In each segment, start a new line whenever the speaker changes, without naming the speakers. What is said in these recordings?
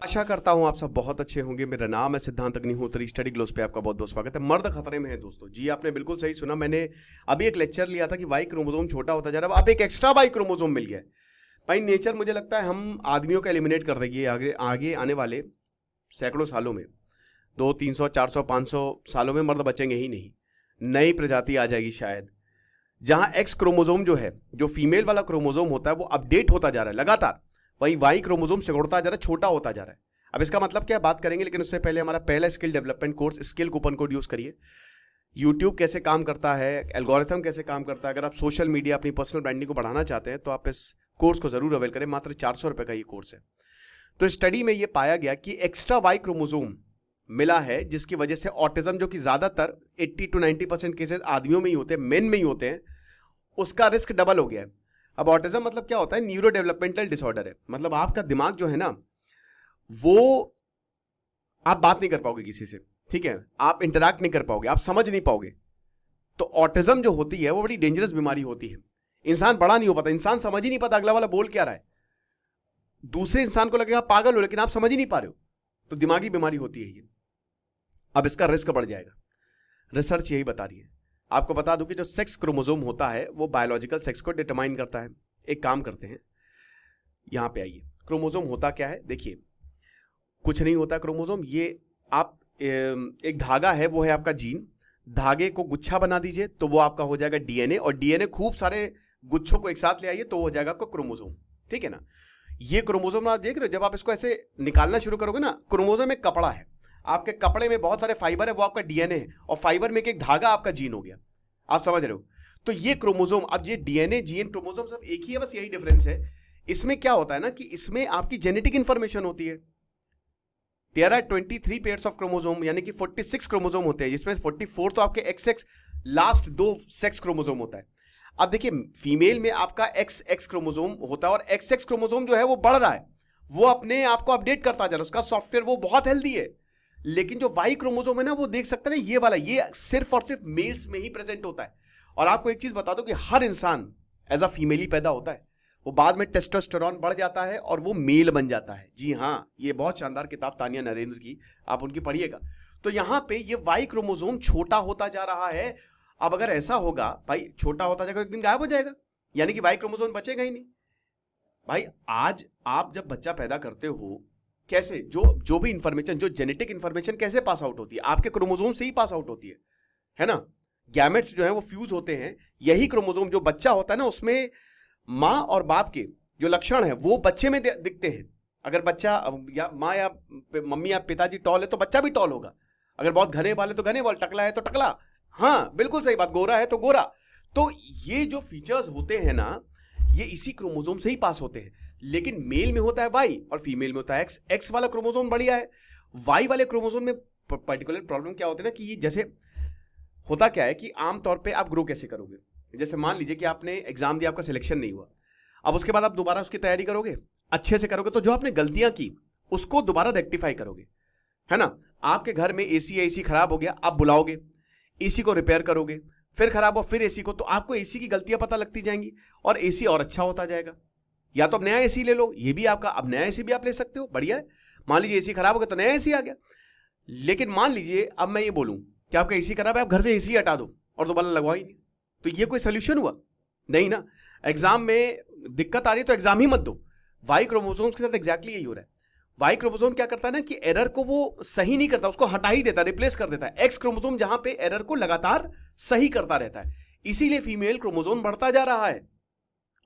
आशा करता हूं आप सब बहुत अच्छे होंगे। मेरा नाम है सिद्धांत अग्निहोत्री। स्टडी ग्लोस पे आपका बहुत बहुत स्वागत है। मर्द खतरे में है दोस्तों। जी आपने बिल्कुल सही सुना। मैंने अभी एक लेक्चर लिया था कि वाई क्रोमोसोम छोटा होता जा रहा है। अब एक एक्स्ट्रा वाई क्रोमोसोम मिल गया है। भाई नेचर मुझे लगता है हम आदमियों को एलिमिनेट कर देगी आगे आगे आने वाले सैकड़ों सालों में। 200, 300, 400, 500 सालों में मर्द बचेंगे ही नहीं। नई प्रजाति आ जाएगी शायद, जहां एक्स क्रोमोसोम जो है, जो फीमेल वाला क्रोमोसोम होता है, वो अपडेट होता जा रहा है लगातार। वही वाई क्रोमोसोम सिकुड़ता जा रहा है, छोटा होता जा रहा है। अब इसका मतलब क्या बात करेंगे, लेकिन उससे पहले हमारा पहला skill development course skill coupon code use करिए। यूट्यूब कैसे काम करता है, एल्गोरिथम कैसे काम करता है, अगर आप सोशल मीडिया अपनी पर्सनल ब्रांडिंग को बढ़ाना चाहते हैं तो आप इस कोर्स को जरूर अवेल करें। मात्र 400 रुपए का ये कोर्स है। तो स्टडी में ये पाया गया कि एक्स्ट्रा वाई क्रोमोसोम मिला है, जिसकी वजह से ऑटिज्म, जो कि ज्यादातर 80 to 90% केसेस आदमियों में ही होते हैं, मेन में ही होते हैं, उसका रिस्क डबल हो गया है। अब ऑटिज्म मतलब क्या होता है? न्यूरो डेवलपमेंटल डिसऑर्डर है। मतलब आपका दिमाग जो है ना, वो आप बात नहीं कर पाओगे किसी से, ठीक है, आप इंटरैक्ट नहीं कर पाओगे, आप समझ नहीं पाओगे। तो ऑटिज्म जो होती है वो बड़ी डेंजरस बीमारी होती है। इंसान बड़ा नहीं हो पाता, इंसान समझ ही नहीं पाता अगला वाला बोल क्या रहा है। दूसरे इंसान को लगेगा पागल हो, लेकिन आप समझ ही नहीं पा रहे हो। तो दिमागी बीमारी होती है ये। अब इसका रिस्क बढ़ जाएगा, रिसर्च यही बता रही है। आपको बता दूं कि जो सेक्स क्रोमोसोम होता है वो बायोलॉजिकल सेक्स को डिटरमाइन करता है। एक काम करते हैं, यहां पे आइए। क्रोमोसोम होता क्या है देखिए। कुछ नहीं होता क्रोमोसोम, ये आप एक धागा है, वो है आपका जीन। धागे को गुच्छा बना दीजिए तो वो आपका हो जाएगा डीएनए, और डीएनए खूब सारे गुच्छों को एक साथ ले आइए तो हो जाएगा आपका क्रोमोसोम। ठीक है ना। ये क्रोमोसोम आप देख रहे हो, जब आप इसको ऐसे निकालना शुरू करोगे ना, क्रोमोसोम एक कपड़ा है, आपके कपड़े में बहुत सारे फाइबर है, वो आपका डीएनए है, और फाइबर में एक धागा आपका जीन हो गया। आप समझ रहे हो? तो ये क्रोमोसोम, अब ये डीएनए जीन क्रोमोसोम सब एक ही है, बस यही डिफरेंस है। इसमें क्या होता है ना कि इसमें आपकी जेनेटिक इंफॉर्मेशन होती है। There are 23 pairs of chromosome, यानी कि 46 क्रोमोसोम होते हैं, जिसमें 44 तो आपके एक्स एक्स लास्ट दो सेक्स क्रोमोसोम होता है। अब देखिए, फीमेल में आपका एक्स एक्स क्रोमोसोम होता है, और एक्स एक्स क्रोमोसोम जो है वो बढ़ रहा है, वो अपने आप को अपडेट करता जा रहा है, उसका सॉफ्टवेयर वो बहुत हेल्दी है। लेकिन जो वाई क्रोमोसोम है ना, वो देख सकते हैं ना, ये वाला, ये सिर्फ और सिर्फ मेल्स में ही प्रेजेंट होता है। और आपको एक चीज बता दो कि हर इंसान एज अ फीमेल ही पैदा होता है। वो बाद में टेस्टोस्टेरोन बढ़ जाता है और वो मेल बन जाता है। जी हाँ, ये बहुत शानदार किताब तानिया नरेंद्र की, आप उनकी पढ़िएगा। तो यहां पे ये वाई क्रोमोसोम छोटा होता जा रहा है। अब अगर ऐसा होगा भाई, छोटा होता जाएगा, एक दिन गायब हो जाएगा, यानी कि वाई क्रोमोसोम बचेगा ही नहीं। भाई आज आप जब बच्चा पैदा करते हो, कैसे जो जो भी इंफॉर्मेशन, जो जेनेटिक इंफॉर्मेशन कैसे पास आउट होती है? आपके क्रोमोसोम से ही पास आउट होती है ना। गैमेट्स जो है वो फ्यूज होते हैं। यही क्रोमोसोम, जो बच्चा होता है ना, उसमें माँ और बाप के जो लक्षण है वो बच्चे में दिखते हैं। अगर बच्चा या माँ या मम्मी या पिताजी टॉल है तो बच्चा भी टॉल होगा। अगर बहुत घने बाल है तो घने बाल, टकला है तो टकला। हाँ बिल्कुल सही बात, गोरा है तो गोरा। तो ये जो फीचर्स होते हैं ना, ये इसी क्रोमोसोम से ही पास होते हैं। लेकिन मेल में होता है वाई और फीमेल में होता है एक्स। एक्स वाला क्रोमोसोम बढ़िया है। वाई वाले क्रोमोसोम में पर्टिकुलर प्रॉब्लम क्या होती है ना, कि ये जैसे होता क्या है कि आमतौर पे आप ग्रो कैसे करोगे? जैसे मान लीजिए कि आपने एग्जाम दिया, आपका सिलेक्शन नहीं हुआ। अब उसके बाद आप दोबारा उसकी तैयारी करोगे, अच्छे से करोगे, तो जो आपने गलतियां की उसको दोबारा रेक्टिफाई करोगे, है ना। आपके घर में एसी है, एसी खराब हो गया, आप बुलाओगे, एसी को रिपेयर करोगे, फिर खराब हो, फिर एसी को, तो आपको एसी की गलतियां पता लगती जाएंगी और एसी और अच्छा होता जाएगा। या तो अब नया एसी ले लो, ये भी आपका, अब नया एसी भी आप ले सकते हो, बढ़िया है। मान लीजिए एसी खराब हो गया तो नया एसी आ गया। लेकिन मान लीजिए अब मैं ये बोलूं कि आपका एसी खराब है, आप घर से एसी हटा दो और दोबारा लगवाओ ही नहीं, तो ये कोई सोल्यूशन हुआ? नहीं ना। एग्जाम में दिक्कत आ रही है तो एग्जाम ही मत दो। वाई क्रोमोसोम्स के साथ एग्जैक्टली यही हो रहा है। वाई क्रोमोसोम क्या करता है ना, कि एरर को वो सही नहीं करता, उसको हटा ही देता है, रिप्लेस कर देता है। एक्स क्रोमोसोम जहां पे एरर को लगातार सही करता रहता है, इसीलिए फीमेल क्रोमोसोम बढ़ता जा रहा है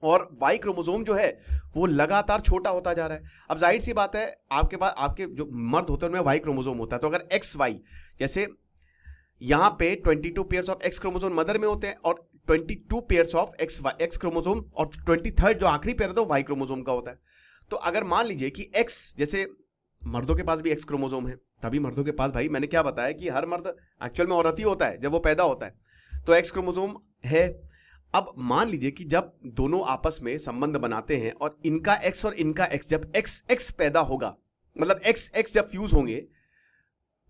और वाई क्रोमोसोम जो है वो लगातार छोटा होता जा रहा है। अब जाहिर सी बात है, आपके पास, आपके जो मर्द होते हैं उनमें वाई क्रोमोसोम होता है, तो अगर एक्स वाई, जैसे यहां पे 22 pairs of x chromosome mother में होते हैं और 22 पेयर्स ऑफ एक्स क्रोमोसोम, और 23rd जो आखिरी पेयर है तो वाई क्रोमोसोम का होता है। तो अगर मान लीजिए कि एक्स, जैसे मर्दों के पास भी एक्स क्रोमोसोम है, तभी मर्दों के पास, भाई मैंने क्या बताया कि हर मर्द एक्चुअल में औरत ही होता है जब वो पैदा होता है, तो एक्स क्रोमोसोम है। अब मान लीजिए कि जब दोनों आपस में संबंध बनाते हैं और इनका एक्स और इनका एक्स, जब एक्स एक्स पैदा होगा, मतलब एक्स एक्स जब फ्यूज होंगे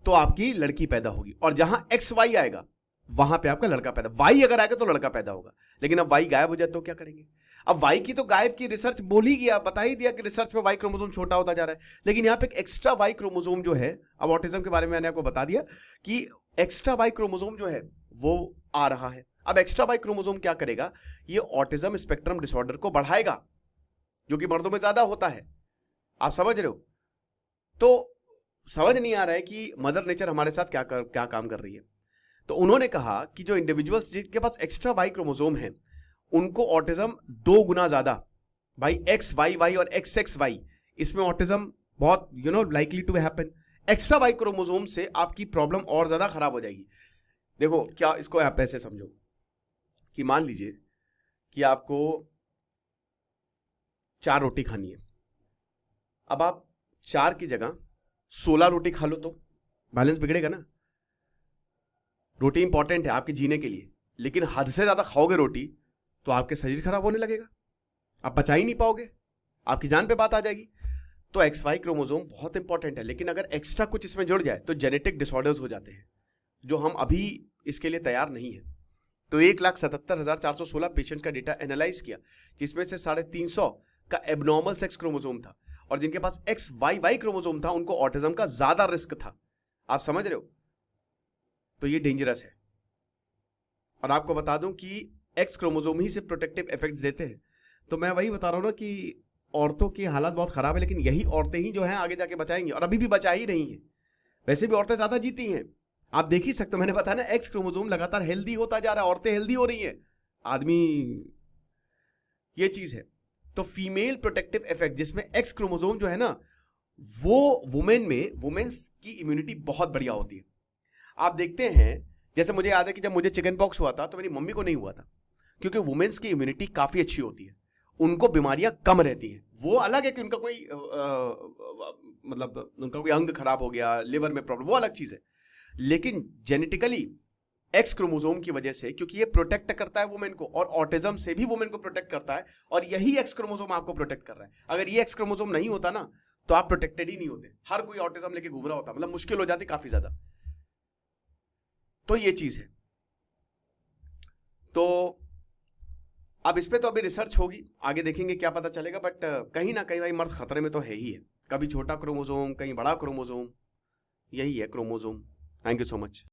तो आपकी लड़की पैदा होगी, और जहां एक्स वाई आएगा वहां पे आपका लड़का पैदा, वाई अगर आएगा तो लड़का पैदा होगा। लेकिन अब वाई गायब हो जाए तो क्या करेंगे? अब वाई की तो गायब की, रिसर्च बोल ही गया, बता ही दिया कि रिसर्च में वाई क्रोमोसोम छोटा होता जा रहा है, लेकिन यहाँ पे एक एक्स्ट्रा वाई क्रोमोसोम जो है, अब ऑटिज्म के बारे में मैंने आपको बता दिया कि एक्स्ट्रा वाई क्रोमोसोम जो है वो आ रहा है। अब एक्स्ट्रा वाई क्रोमोसोम क्या करेगा, ये ऑटिज्म स्पेक्ट्रम डिसऑर्डर को बढ़ाएगा, जो कि मर्दों में ज्यादा होता है। आप समझ रहे हो? तो समझ नहीं आ रहा है कि मदर नेचर हमारे साथ क्या काम कर रही है। तो उन्होंने कहा कि जो इंडिविजुअल्स जिनके पास एक्स्ट्रा वाई क्रोमोसोम है, उनको ऑटिज्म 2 गुना ज्यादा, भाई एक्स वाई वाई और एक्स एक्स वाई, इसमें ऑटिज्म बहुत likely to happen. Extra Y chromosome से आपकी प्रॉब्लम और ज्यादा खराब हो जाएगी। देखो क्या, इसको आप ऐसे समझो कि मान लीजिए कि आपको 4 रोटी खानी है, अब आप 4 की जगह 16 रोटी खा लो तो बैलेंस बिगड़ेगा ना। रोटी इंपॉर्टेंट है आपके जीने के लिए, लेकिन हद से ज्यादा खाओगे रोटी तो आपके शरीर खराब होने लगेगा, आप पचा ही नहीं पाओगे, आपकी जान पे बात आ जाएगी। तो एक्स वाई क्रोमोसोम बहुत इंपॉर्टेंट है, लेकिन अगर एक्स्ट्रा कुछ इसमें जुड़ जाए तो जेनेटिक डिसऑर्डर्स हो जाते हैं, जो हम अभी इसके लिए तैयार नहीं है। तो 1,77,416 पेशेंट का डेटा एनालाइज किया, जिसमें से 350 का एबनॉर्मल सेक्स क्रोमोसोम था, और जिनके पास एक्स वाई वाई क्रोमोसोम था उनको ऑटिज्म का ज्यादा रिस्क था। आप समझ रहे हो? तो ये डेंजरस है। और आपको बता दूं कि एक्स क्रोमोसोम ही से प्रोटेक्टिव इफेक्ट्स देते हैं। तो मैं वही बता रहा हूं ना कि औरतों की हालत बहुत खराब है, लेकिन यही औरतें ही जो हैं आगे जाके बचाएंगी, और अभी भी बचा ही रही हैं। वैसे भी औरतें ज्यादा जीती हैं, आप देख ही सकते हो, मैंने बताया ना, एक्स क्रोमोसोम लगातार हेल्दी होता जा रहा है, औरतें हेल्दी हो रही हैं, आदमी, ये चीज है। तो फीमेल प्रोटेक्टिव इफेक्ट जिसमें एक्स क्रोमोसोम जो है ना, वो वुमेन्स की इम्यूनिटी बहुत बढ़िया होती है। आप देखते हैं, जैसे मुझे याद है कि जब मुझे चिकन पॉक्स हुआ था तो मेरी मम्मी को नहीं हुआ था, क्योंकि वुमेन्स की इम्यूनिटी काफी अच्छी होती है, उनको बीमारियां कम रहती हैं। वो अलग है कि उनका कोई मतलब उनका कोई अंग खराब हो गया, लिवर में प्रॉब्लम, वो अलग चीज है, लेकिन जेनेटिकली एक्स क्रोमोसोम की वजह से, क्योंकि ये प्रोटेक्ट करता है वुमेन को, और ऑटिज्म से भी वुमेन को प्रोटेक्ट करता है, और यही एक्स क्रोमोसोम आपको प्रोटेक्ट कर रहा है। अगर ये एक्स क्रोमोसोम नहीं होता ना, तो आप प्रोटेक्टेड ही नहीं होते, हर कोई ऑटिज्म लेके घूम रहा होता, मतलब मुश्किल हो जाती काफी ज्यादा। तो ये चीज है। तो अब इस पे तो अभी रिसर्च होगी, आगे देखेंगे क्या पता चलेगा, बट कहीं ना कहीं भाई मर्द खतरे में तो है ही है, कभी छोटा क्रोमोसोम कहीं बड़ा क्रोमोसोम, यही है chromosome. Thank you so much.